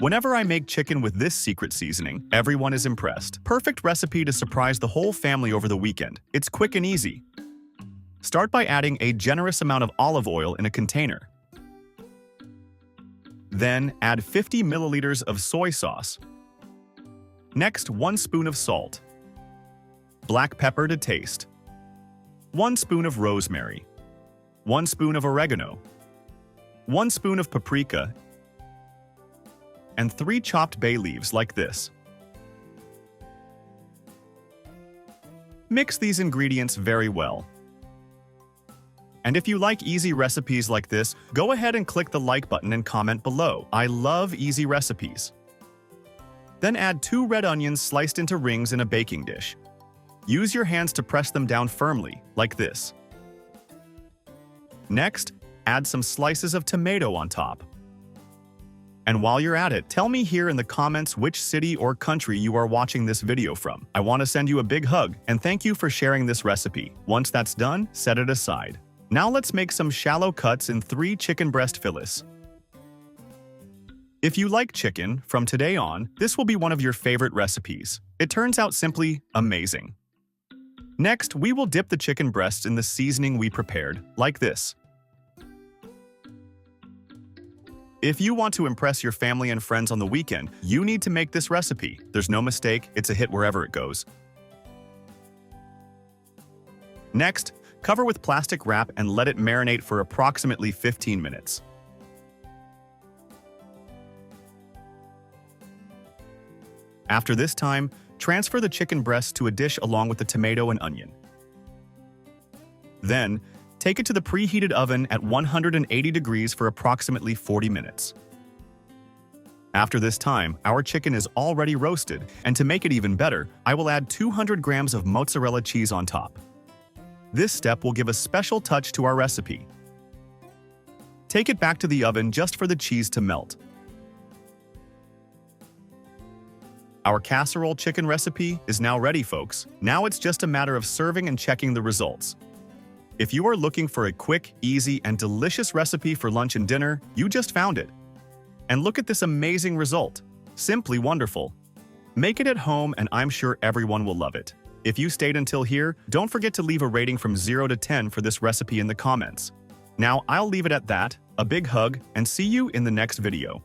Whenever I make chicken with this secret seasoning, everyone is impressed. Perfect recipe to surprise the whole family over the weekend. It's quick and easy. Start by adding a generous amount of olive oil in a container. Then add 50 milliliters of soy sauce. Next, 1 spoon of salt. Black pepper to taste. 1 spoon of rosemary. 1 spoon of oregano. 1 spoon of paprika. And 3 chopped bay leaves like this. Mix these ingredients very well. And if you like easy recipes like this, go ahead and click the like button and comment below. I love easy recipes. Then add 2 red onions sliced into rings in a baking dish. Use your hands to press them down firmly, like this. Next, add some slices of tomato on top. And while you're at it, tell me here in the comments which city or country you are watching this video from. I want to send you a big hug and thank you for sharing this recipe. Once that's done, set it aside. Now let's make some shallow cuts in 3 chicken breast fillets. If you like chicken, from today on, this will be one of your favorite recipes. It turns out simply amazing. Next, we will dip the chicken breasts in the seasoning we prepared, like this. If you want to impress your family and friends on the weekend, you need to make this recipe. There's no mistake, it's a hit wherever it goes. Next, cover with plastic wrap and let it marinate for approximately 15 minutes. After this time, transfer the chicken breasts to a dish along with the tomato and onion. Then, take it to the preheated oven at 180 degrees for approximately 40 minutes. After this time, our chicken is already roasted, and to make it even better, I will add 200 grams of mozzarella cheese on top. This step will give a special touch to our recipe. Take it back to the oven just for the cheese to melt. Our casserole chicken recipe is now ready, folks. Now it's just a matter of serving and checking the results. If you are looking for a quick, easy, and delicious recipe for lunch and dinner, you just found it. And look at this amazing result. Simply wonderful. Make it at home and I'm sure everyone will love it. If you stayed until here, don't forget to leave a rating from 0 to 10 for this recipe in the comments. Now I'll leave it at that, a big hug, and see you in the next video.